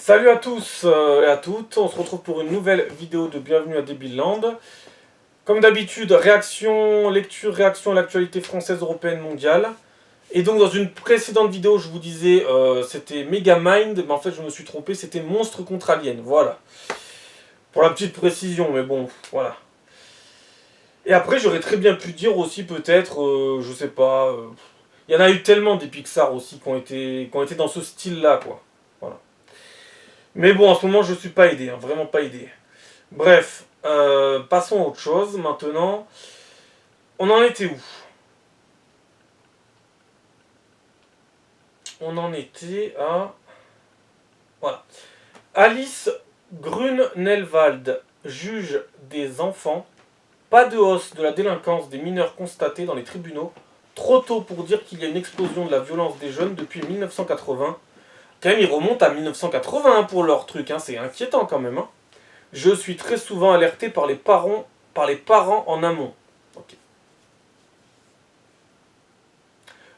Salut à tous et à toutes, on se retrouve pour une nouvelle vidéo de Bienvenue à Debiland. Comme d'habitude, lecture, réaction à l'actualité française, européenne, mondiale. Et donc dans une précédente vidéo, je vous disais c'était Megamind, mais en fait je me suis trompé, c'était Monstre contre Alien, voilà. Pour la petite précision, mais bon, voilà. Et après j'aurais très bien pu dire aussi peut-être, je sais pas, il y en a eu tellement des Pixar aussi qui ont été dans ce style-là, quoi. Voilà. Mais bon, en ce moment, je suis pas aidé, hein, vraiment pas aidé. Bref, passons à autre chose maintenant. On en était où? On en était à... Voilà. Alice Grunewald, juge des enfants. Pas de hausse de la délinquance des mineurs constatée dans les tribunaux. Trop tôt pour dire qu'il y a une explosion de la violence des jeunes depuis 1980. Quand même, ils remontent à 1980 pour leur truc, hein, c'est inquiétant quand même. Hein. Je suis très souvent alerté par les parents en amont. Okay.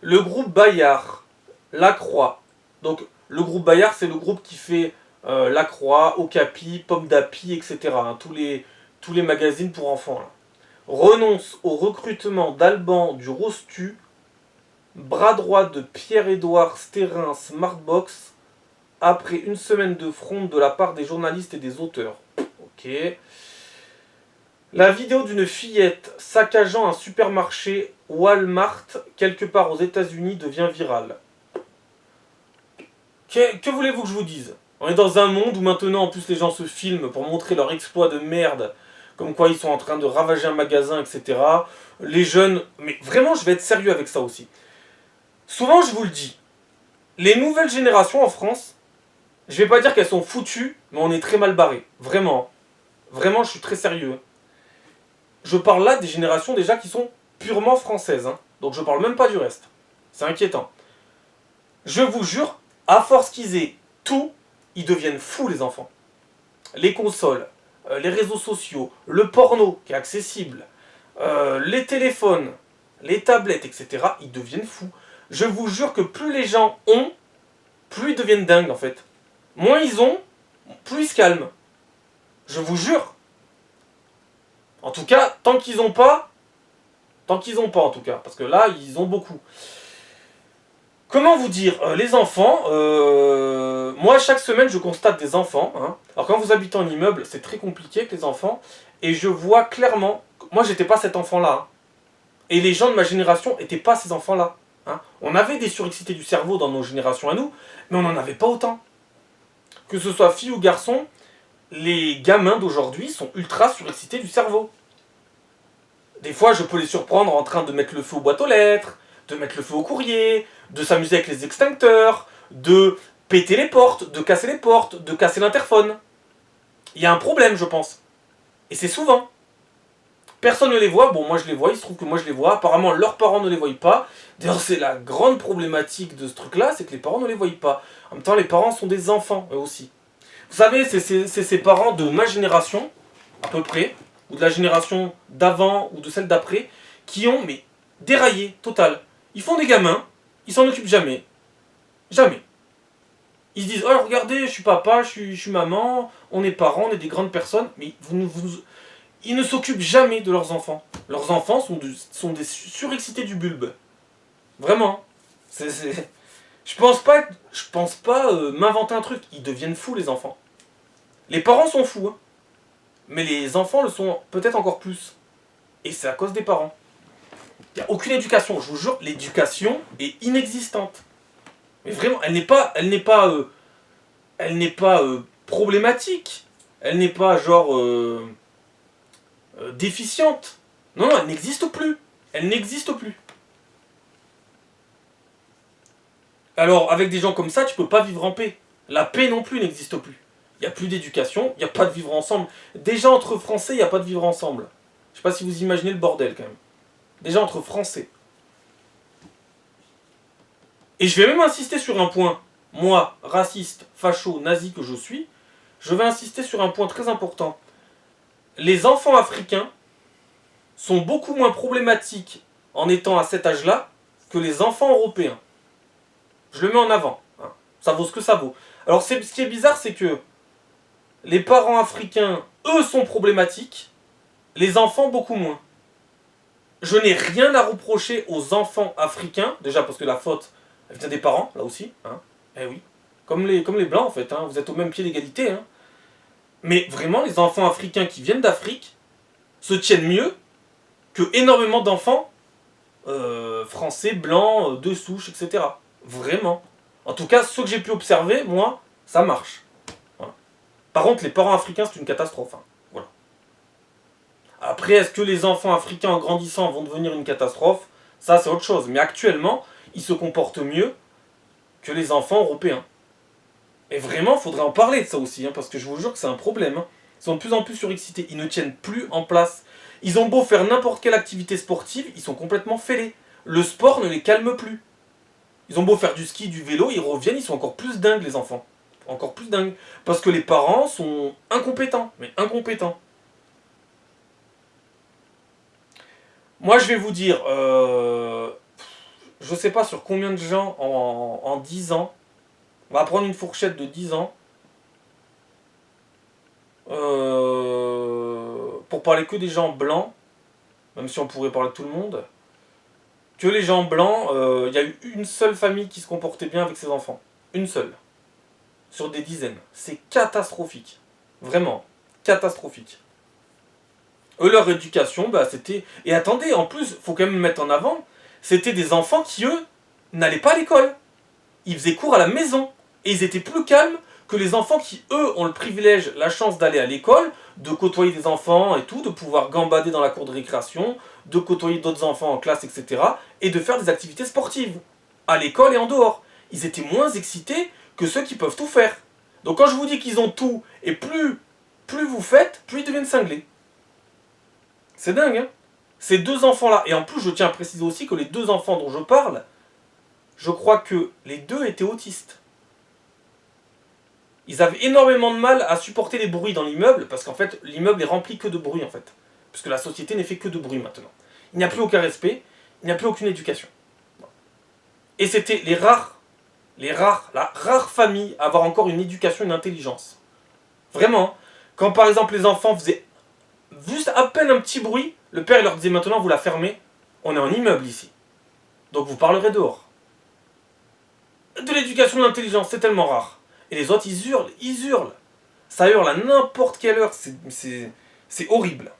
Le groupe Bayard, La Croix. Donc, le groupe Bayard, c'est le groupe qui fait La Croix, Okapi, Pomme d'Api, etc. Hein, tous les magazines pour enfants. Là. Renonce au recrutement d'Alban du Rostu, bras droit de Pierre-Édouard Stérin Smartbox, après une semaine de fronde de la part des journalistes et des auteurs. Ok. La vidéo d'une fillette saccageant un supermarché Walmart quelque part aux États-Unis devient virale. Que voulez-vous que je vous dise? On est dans un monde où maintenant en plus les gens se filment pour montrer leur exploit de merde, comme quoi ils sont en train de ravager un magasin, etc. Les jeunes... Mais vraiment, je vais être sérieux avec ça aussi. Souvent, je vous le dis, les nouvelles générations en France, je vais pas dire qu'elles sont foutues, mais on est très mal barré. Vraiment. Vraiment, je suis très sérieux. Je parle là des générations déjà qui sont purement françaises. Hein. Donc je parle même pas du reste. C'est inquiétant. Je vous jure, à force qu'ils aient tout, ils deviennent fous les enfants. Les consoles, les réseaux sociaux, le porno qui est accessible, les téléphones, les tablettes, etc. Ils deviennent fous. Je vous jure que plus les gens ont, plus ils deviennent dingues en fait. Moins ils ont, plus ils se calment. Je vous jure. En tout cas, tant qu'ils n'ont pas en tout cas, parce que là, ils ont beaucoup. Comment vous dire, les enfants, moi chaque semaine je constate des enfants, hein. Alors quand vous habitez en immeuble, c'est très compliqué avec les enfants, et je vois clairement, moi j'étais pas cet enfant-là, hein. Et les gens de ma génération n'étaient pas ces enfants-là. Hein. On avait des surexcités du cerveau dans nos générations à nous, mais on n'en avait pas autant. Que ce soit fille ou garçon, les gamins d'aujourd'hui sont ultra surexcités du cerveau. Des fois, je peux les surprendre en train de mettre le feu aux boîtes aux lettres, de mettre le feu au courrier, de s'amuser avec les extincteurs, de péter les portes, de casser les portes, de casser l'interphone. Il y a un problème, je pense. Et c'est souvent. Personne ne les voit, bon moi je les vois, il se trouve que moi je les vois, apparemment leurs parents ne les voient pas. D'ailleurs c'est la grande problématique de ce truc là, c'est que les parents ne les voient pas. En même temps les parents sont des enfants eux aussi. Vous savez, c'est ces parents de ma génération, à peu près, ou de la génération d'avant ou de celle d'après, qui ont mais déraillé, total. Ils font des gamins, ils s'en occupent jamais. Jamais. Ils se disent, oh regardez, je suis papa, je suis maman, on est parents, on est des grandes personnes, mais ils ne s'occupent jamais de leurs enfants. Leurs enfants sont des surexcités du bulbe. Vraiment. Je pense pas m'inventer un truc. Ils deviennent fous les enfants. Les parents sont fous, hein. Mais les enfants le sont peut-être encore plus. Et c'est à cause des parents. Il n'y a aucune éducation. Je vous jure, l'éducation est inexistante. Mais vraiment, elle n'est pas problématique. Elle n'est pas genre déficiente. Non, elle n'existe plus. Elle n'existe plus. Alors, avec des gens comme ça, tu peux pas vivre en paix. La paix non plus n'existe plus. Il n'y a plus d'éducation, il n'y a pas de vivre ensemble. Déjà entre Français, il n'y a pas de vivre ensemble. Je sais pas si vous imaginez le bordel quand même. Déjà entre Français. Et je vais même insister sur un point. Moi, raciste, facho, nazi que je suis, je vais insister sur un point très important. Les enfants africains sont beaucoup moins problématiques en étant à cet âge-là que les enfants européens. Je le mets en avant. Hein. Ça vaut ce que ça vaut. Alors ce qui est bizarre, c'est que les parents africains, eux, sont problématiques, les enfants beaucoup moins. Je n'ai rien à reprocher aux enfants africains, déjà parce que la faute, elle vient des parents, là aussi, hein. Eh oui. Comme les blancs, en fait, hein. Vous êtes au même pied d'égalité, hein. Mais vraiment, les enfants africains qui viennent d'Afrique se tiennent mieux que énormément d'enfants français, blancs, de souche, etc. Vraiment. En tout cas, ceux que j'ai pu observer, moi, ça marche. Voilà. Par contre, les parents africains, c'est une catastrophe, hein. Voilà. Après, est-ce que les enfants africains en grandissant vont devenir une catastrophe? Ça, c'est autre chose. Mais actuellement, ils se comportent mieux que les enfants européens. Et vraiment, il faudrait en parler de ça aussi, hein, parce que je vous jure que c'est un problème. Hein. Ils sont de plus en plus surexcités, ils ne tiennent plus en place. Ils ont beau faire n'importe quelle activité sportive, ils sont complètement fêlés. Le sport ne les calme plus. Ils ont beau faire du ski, du vélo, ils reviennent, ils sont encore plus dingues, les enfants. Encore plus dingues. Parce que les parents sont incompétents, mais incompétents. Moi, je vais vous dire, je sais pas sur combien de gens en 10 ans, on va prendre une fourchette de 10 ans, pour parler que des gens blancs, même si on pourrait parler de tout le monde, que les gens blancs, il y a eu une seule famille qui se comportait bien avec ses enfants. Une seule. Sur des dizaines. C'est catastrophique. Vraiment. Catastrophique. Eux, leur éducation, bah, c'était... Et attendez, en plus, faut quand même mettre en avant, c'était des enfants qui, eux, n'allaient pas à l'école. Ils faisaient cours à la maison. Et ils étaient plus calmes que les enfants qui, eux, ont le privilège, la chance d'aller à l'école, de côtoyer des enfants et tout, de pouvoir gambader dans la cour de récréation, de côtoyer d'autres enfants en classe, etc. Et de faire des activités sportives, à l'école et en dehors. Ils étaient moins excités que ceux qui peuvent tout faire. Donc quand je vous dis qu'ils ont tout, et plus vous faites, plus ils deviennent cinglés. C'est dingue, hein. Ces deux enfants-là, et en plus je tiens à préciser aussi que les deux enfants dont je parle, je crois que les deux étaient autistes. Ils avaient énormément de mal à supporter les bruits dans l'immeuble, parce qu'en fait, l'immeuble est rempli que de bruit, en fait. Parce que la société n'est fait que de bruit maintenant. Il n'y a plus aucun respect, il n'y a plus aucune éducation. Et c'était la rare famille à avoir encore une éducation, une intelligence. Vraiment, quand par exemple les enfants faisaient juste à peine un petit bruit, le père leur disait maintenant vous la fermez, on est en immeuble ici. Donc vous parlerez dehors. De l'éducation, de l'intelligence, c'est tellement rare. Et les autres, ils hurlent. Ça hurle à n'importe quelle heure, c'est horrible.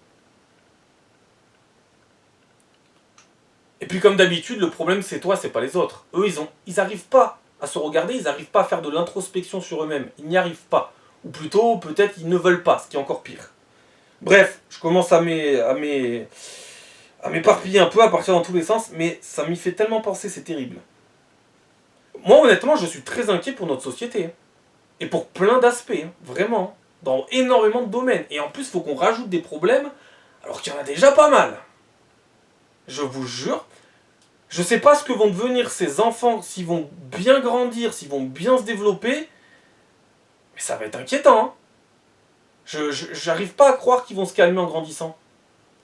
Et puis comme d'habitude, le problème c'est toi, c'est pas les autres. Eux, ils arrivent pas à se regarder, ils arrivent pas à faire de l'introspection sur eux-mêmes. Ils n'y arrivent pas. Ou plutôt, peut-être, ils ne veulent pas, ce qui est encore pire. Bref, je commence à m'éparpiller un peu, à partir dans tous les sens, mais ça m'y fait tellement penser, c'est terrible. Moi, honnêtement, je suis très inquiet pour notre société. Et pour plein d'aspects, hein, vraiment. Dans énormément de domaines. Et en plus, il faut qu'on rajoute des problèmes, alors qu'il y en a déjà pas mal. Je vous jure, je sais pas ce que vont devenir ces enfants, s'ils vont bien grandir, s'ils vont bien se développer, mais ça va être inquiétant. Hein. J'arrive pas à croire qu'ils vont se calmer en grandissant.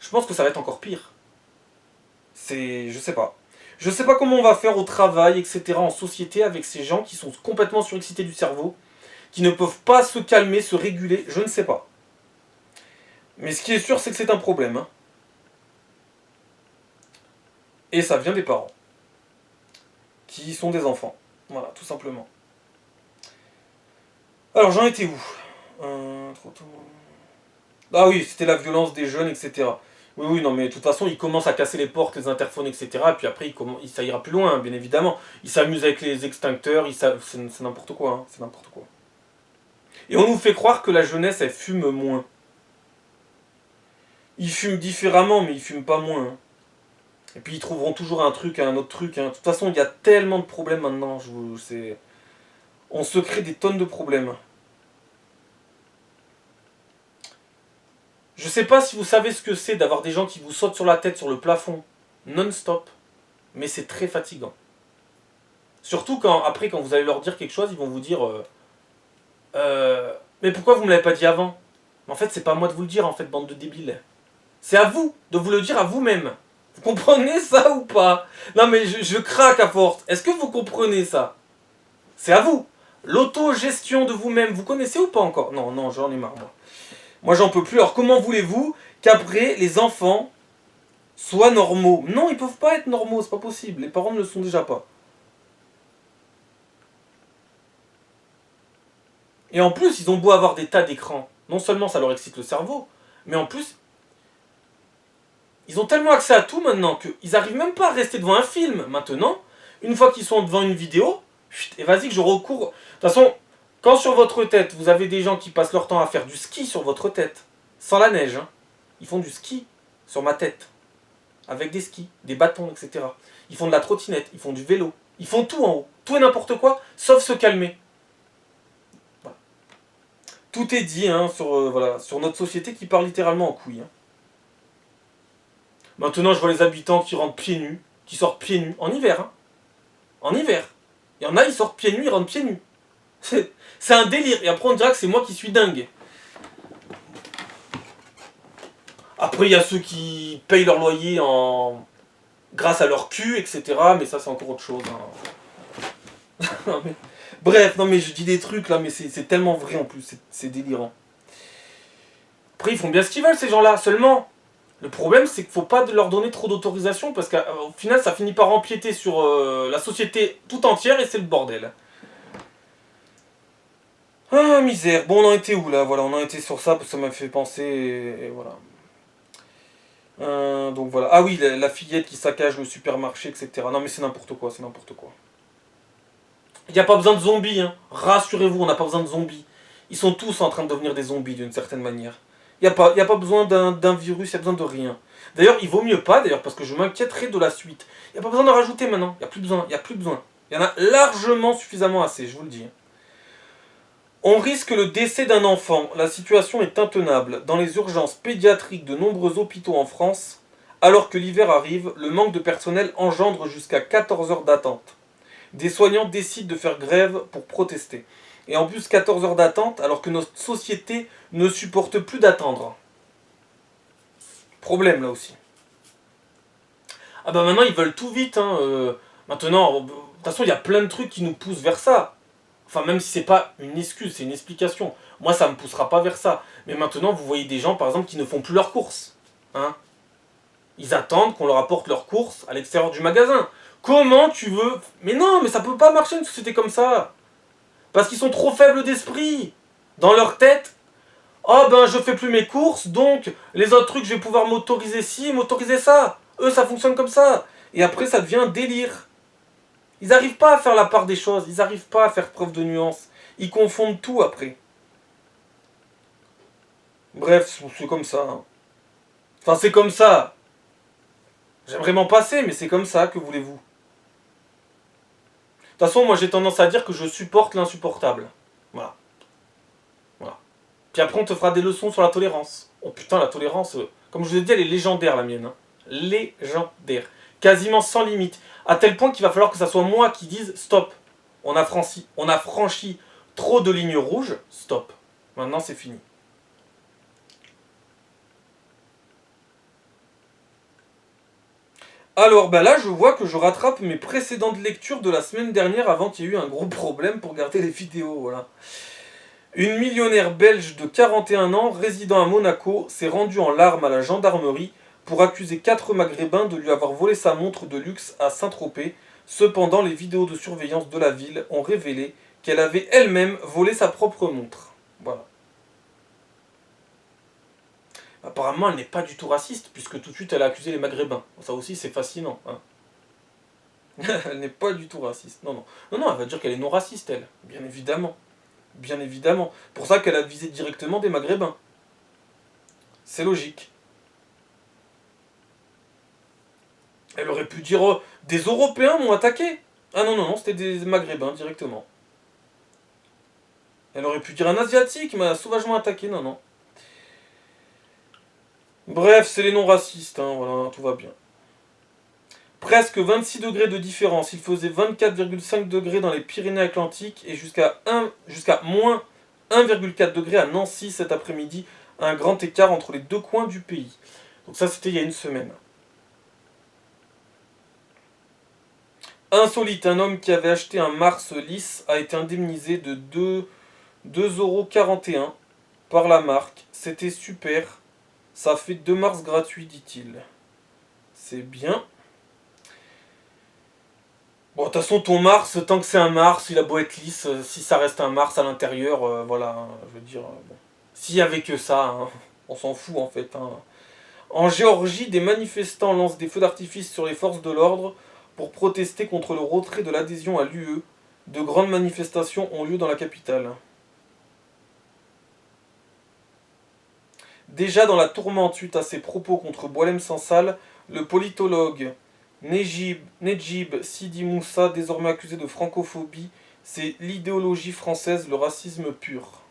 Je pense que ça va être encore pire. Je sais pas. Je sais pas comment on va faire au travail, etc., en société, avec ces gens qui sont complètement surexcités du cerveau, qui ne peuvent pas se calmer, se réguler, je ne sais pas. Mais ce qui est sûr, c'est que c'est un problème. Hein. Et ça vient des parents, qui sont des enfants. Voilà, tout simplement. Alors, j'en étais où Ah oui, c'était la violence des jeunes, etc. Oui, non, mais de toute façon, ils commencent à casser les portes, les interphones, etc. Et puis après, ça ira plus loin, bien évidemment. Ils s'amusent avec les extincteurs, c'est n'importe quoi, hein, c'est n'importe quoi. Et on nous fait croire que la jeunesse, elle fume moins. Ils fument différemment, mais ils fument pas moins. Hein. Et puis ils trouveront toujours un autre truc. Hein. De toute façon, il y a tellement de problèmes maintenant. On se crée des tonnes de problèmes. Je sais pas si vous savez ce que c'est d'avoir des gens qui vous sautent sur la tête, sur le plafond, non-stop. Mais c'est très fatigant. Surtout après, quand vous allez leur dire quelque chose, ils vont vous dire mais pourquoi vous me l'avez pas dit avant? Mais en fait, c'est pas à moi de vous le dire, en fait, bande de débiles. C'est à vous de vous le dire à vous-même. Vous comprenez ça ou pas? Non mais je craque à force. Est-ce que vous comprenez ça? C'est à vous. L'autogestion de vous-même, vous connaissez ou pas encore? Non, non, j'en ai marre, moi. Moi, j'en peux plus. Alors, comment voulez-vous qu'après, les enfants soient normaux? Non, ils peuvent pas être normaux, c'est pas possible. Les parents ne le sont déjà pas. Et en plus, ils ont beau avoir des tas d'écrans. Non seulement ça leur excite le cerveau, mais en plus, ils ont tellement accès à tout maintenant qu'ils arrivent même pas à rester devant un film. Maintenant, une fois qu'ils sont devant une vidéo, et vas-y que je recours. De toute façon, quand sur votre tête, vous avez des gens qui passent leur temps à faire du ski sur votre tête, sans la neige, hein, ils font du ski sur ma tête, avec des skis, des bâtons, etc. Ils font de la trottinette, ils font du vélo, ils font tout en haut, tout et n'importe quoi, sauf se calmer. Voilà. Tout est dit hein, voilà, sur notre société qui part littéralement en couille. Hein. Maintenant, je vois les habitants qui rentrent pieds nus, qui sortent pieds nus, en hiver. Hein. En hiver. Il y en a, ils sortent pieds nus, ils rentrent pieds nus. C'est un délire. Et après, on dira que c'est moi qui suis dingue. Après, il y a ceux qui payent leur loyer grâce à leur cul, etc. Mais ça, c'est encore autre chose. Hein. Bref, non, mais je dis des trucs là, mais c'est tellement vrai en plus. C'est délirant. Après, ils font bien ce qu'ils veulent, ces gens-là. Seulement, le problème, c'est qu'il ne faut pas leur donner trop d'autorisation parce qu'au final, ça finit par empiéter sur la société tout entière et c'est le bordel. Ah, misère. Bon, on en était où là? Voilà, on en était sur ça parce que ça m'a fait penser et voilà. Donc voilà. Ah oui, la fillette qui saccage le supermarché, etc. Non, mais c'est n'importe quoi, c'est n'importe quoi. Il n'y a pas besoin de zombies, hein. Rassurez-vous, on n'a pas besoin de zombies. Ils sont tous en train de devenir des zombies d'une certaine manière. Y a pas besoin d'un virus, il n'y a besoin de rien. D'ailleurs, il vaut mieux pas, d'ailleurs, parce que je m'inquiéterai de la suite. Il n'y a pas besoin d'en rajouter maintenant. Il n'y a plus besoin, il n'y a plus besoin. Il y en a largement suffisamment assez, je vous le dis. On risque le décès d'un enfant. La situation est intenable. Dans les urgences pédiatriques de nombreux hôpitaux en France, alors que l'hiver arrive, le manque de personnel engendre jusqu'à 14 heures d'attente. Des soignants décident de faire grève pour protester. Et en plus, 14 heures d'attente, alors que notre société ne supporte plus d'attendre. Problème là aussi. Ah bah maintenant, ils veulent tout vite. Hein. Maintenant, de toute façon, il y a plein de trucs qui nous poussent vers ça. Enfin, même si c'est pas une excuse, c'est une explication. Moi, ça me poussera pas vers ça. Mais maintenant, vous voyez des gens, par exemple, qui ne font plus leurs courses. Hein. Ils attendent qu'on leur apporte leurs courses à l'extérieur du magasin. Comment tu veux... Mais non, mais ça peut pas marcher une société comme ça. Parce qu'ils sont trop faibles d'esprit. Dans leur tête, oh ben je fais plus mes courses, donc les autres trucs je vais pouvoir m'autoriser ci, m'autoriser ça. Eux ça fonctionne comme ça. Et après ça devient un délire. Ils n'arrivent pas à faire la part des choses, ils n'arrivent pas à faire preuve de nuance. Ils confondent tout après. Bref, c'est comme ça. Hein. Enfin c'est comme ça. J'aimerais m'en passer, mais c'est comme ça, que voulez-vous. De toute façon, moi j'ai tendance à dire que je supporte l'insupportable. Voilà. Voilà. Puis après, on te fera des leçons sur la tolérance. Oh putain, la tolérance, comme je vous ai dit, elle est légendaire, la mienne. Hein. Légendaire. Quasiment sans limite. À tel point qu'il va falloir que ça soit moi qui dise stop. On a franchi trop de lignes rouges, stop. Maintenant, c'est fini. Alors, ben là, je vois que je rattrape mes précédentes lectures de la semaine dernière avant qu'il y ait eu un gros problème pour garder les vidéos, voilà. Une millionnaire belge de 41 ans, résidant à Monaco, s'est rendue en larmes à la gendarmerie pour accuser 4 maghrébins de lui avoir volé sa montre de luxe à Saint-Tropez. Cependant, les vidéos de surveillance de la ville ont révélé qu'elle avait elle-même volé sa propre montre. Voilà. Apparemment, elle n'est pas du tout raciste, puisque tout de suite elle a accusé les maghrébins. Ça aussi, c'est fascinant. Hein. Elle n'est pas du tout raciste. Non, non. Non, non, elle va dire qu'elle est non raciste, elle. Bien évidemment. Bien évidemment. Pour ça qu'elle a visé directement des maghrébins. C'est logique. Elle aurait pu dire des Européens m'ont attaqué. Ah non, non, non, c'était des maghrébins directement. Elle aurait pu dire un Asiatique m'a sauvagement attaqué. Non, non. Bref, c'est les non-racistes, hein, voilà, tout va bien. Presque 26 degrés de différence. Il faisait 24,5 degrés dans les Pyrénées-Atlantiques et jusqu'à moins 1,4 degrés à Nancy cet après-midi. Un grand écart entre les deux coins du pays. Donc ça, c'était il y a une semaine. Insolite, un homme qui avait acheté un Mars lisse a été indemnisé de 2,41 € par la marque. C'était super. Ça fait 2 Mars gratuits, dit-il. C'est bien. Bon, de toute façon, ton Mars, tant que c'est un Mars, il a beau être lisse, si ça reste un Mars à l'intérieur, voilà, hein, je veux dire, bon. S'il y avait que ça, hein, on s'en fout en fait. Hein. En Géorgie, des manifestants lancent des feux d'artifice sur les forces de l'ordre pour protester contre le retrait de l'adhésion à l'UE. De grandes manifestations ont lieu dans la capitale. Déjà dans la tourmente suite à ses propos contre Boualem Sansal, le politologue Nedjib Sidi Moussa, désormais accusé de francophobie, c'est l'idéologie française, le racisme pur.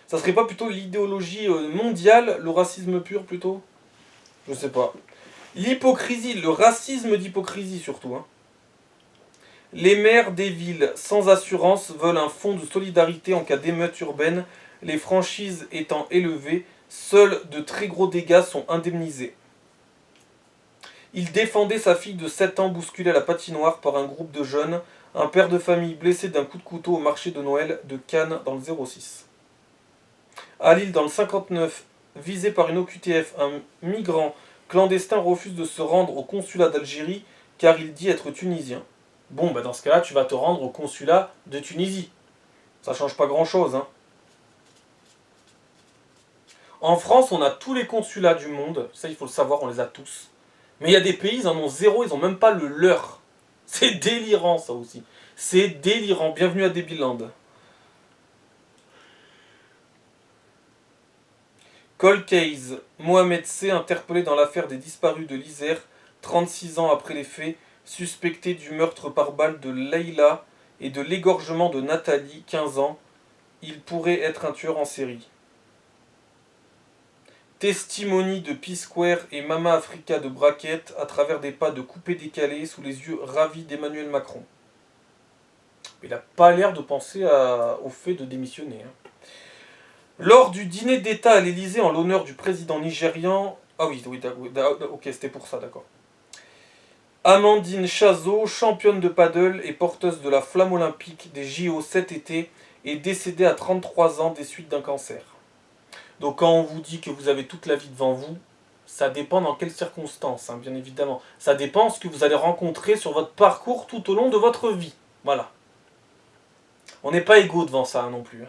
Ça serait pas plutôt l'idéologie mondiale, le racisme pur plutôt? Je sais pas. L'hypocrisie, le racisme d'hypocrisie surtout. Hein. Les maires des villes sans assurance veulent un fonds de solidarité en cas d'émeute urbaine. Les franchises étant élevées, seuls de très gros dégâts sont indemnisés. Il défendait sa fille de 7 ans bousculée à la patinoire par un groupe de jeunes, un père de famille blessé d'un coup de couteau au marché de Noël de Cannes dans le 06. À Lille, dans le 59, visé par une OQTF, un migrant clandestin refuse de se rendre au consulat d'Algérie car il dit être tunisien. Bon, bah dans ce cas-là, tu vas te rendre au consulat de Tunisie. Ça change pas grand-chose, hein. En France, on a tous les consulats du monde, ça il faut le savoir, on les a tous. Mais il y a des pays, ils en ont zéro, ils ont même pas le leur. C'est délirant ça aussi. C'est délirant. Bienvenue à Débiland. Cold case. Mohamed C. interpellé dans l'affaire des disparus de l'Isère, 36 ans après les faits, suspecté du meurtre par balle de Leïla et de l'égorgement de Nathalie, 15 ans. Il pourrait être un tueur en série. Testimony de P-Square et Mama Africa de Braquette à travers des pas de coupé-décalé sous les yeux ravis d'Emmanuel Macron. Il n'a pas l'air de penser au fait de démissionner. Hein. Lors du dîner d'État à l'Elysée en l'honneur du président nigérian... Ah oui, ok, c'était pour ça, d'accord. Amandine Chazot, championne de paddle et porteuse de la flamme olympique des JO cet été, est décédée à 33 ans des suites d'un cancer. Donc quand on vous dit que vous avez toute la vie devant vous, ça dépend dans quelles circonstances, hein, bien évidemment. Ça dépend de ce que vous allez rencontrer sur votre parcours tout au long de votre vie. Voilà. On n'est pas égaux devant ça hein, non plus.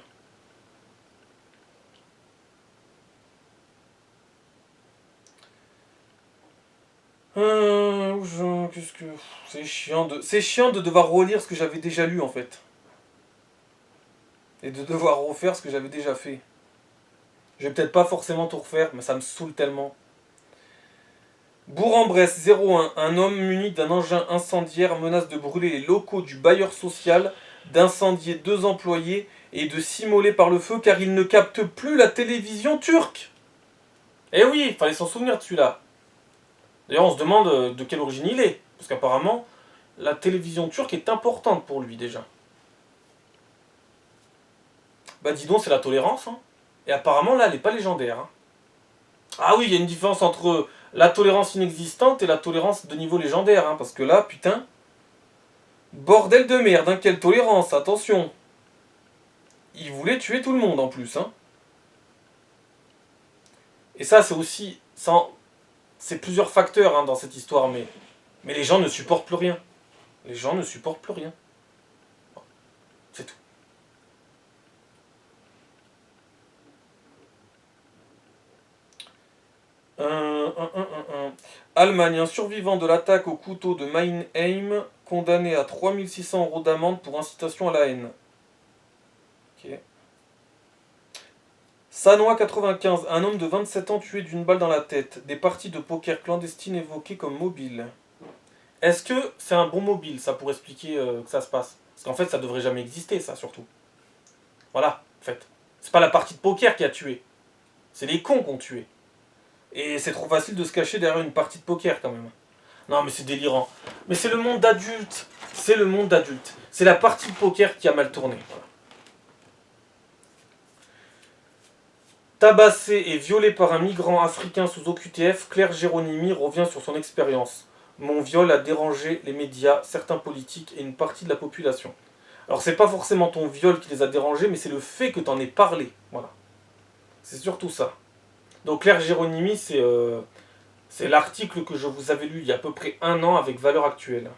Qu'est-ce que... C'est chiant de devoir relire ce que j'avais déjà lu en fait. Et de devoir refaire ce que j'avais déjà fait. Je vais peut-être pas forcément tout refaire, mais ça me saoule tellement. Bourg-en-Bresse 01, un homme muni d'un engin incendiaire menace de brûler les locaux du bailleur social, d'incendier 2 employés et de s'immoler par le feu car il ne capte plus la télévision turque. Eh oui, il fallait s'en souvenir de celui-là. D'ailleurs, on se demande de quelle origine il est, parce qu'apparemment, la télévision turque est importante pour lui déjà. Bah dis donc, c'est la tolérance, hein. Et apparemment, là, elle n'est pas légendaire. Hein. Ah oui, il y a une différence entre la tolérance inexistante et la tolérance de niveau légendaire. Hein, parce que là, putain... Bordel de merde, hein, quelle tolérance, attention. Il voulait tuer tout le monde en plus. Hein. Et ça, c'est aussi... C'est plusieurs facteurs hein, dans cette histoire, mais les gens ne supportent plus rien. Les gens ne supportent plus rien. C'est tout. Allemagne, un survivant de l'attaque au couteau de Mannheim, condamné à 3600 € d'amende pour incitation à la haine. Ok. Sanois 95, un homme de 27 ans tué d'une balle dans la tête. Des parties de poker clandestines évoquées comme mobiles. Est-ce que c'est un bon mobile, ça, pour expliquer que ça se passe? Parce qu'en fait, ça devrait jamais exister, ça, surtout. Voilà, en fait. C'est pas la partie de poker qui a tué. C'est les cons qui ont tué. Et c'est trop facile de se cacher derrière une partie de poker, quand même. Non, mais c'est délirant. Mais c'est le monde d'adulte. C'est le monde d'adulte. C'est la partie de poker qui a mal tourné. Voilà. Tabassé et violé par un migrant africain sous OQTF, Claire Géronimi revient sur son expérience. Mon viol a dérangé les médias, certains politiques et une partie de la population. Alors c'est pas forcément ton viol qui les a dérangés, mais c'est le fait que t'en aies parlé. Voilà. C'est surtout ça. Donc Claire Géronimi, c'est l'article que je vous avais lu il y a à peu près un an avec valeur actuelle.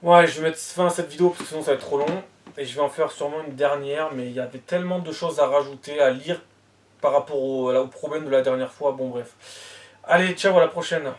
Ouais, je vais mettre fin à cette vidéo parce que sinon ça va être trop long. Et je vais en faire sûrement une dernière, mais il y avait tellement de choses à rajouter, à lire par rapport au problème de la dernière fois. Bon bref. Allez, ciao, à la prochaine.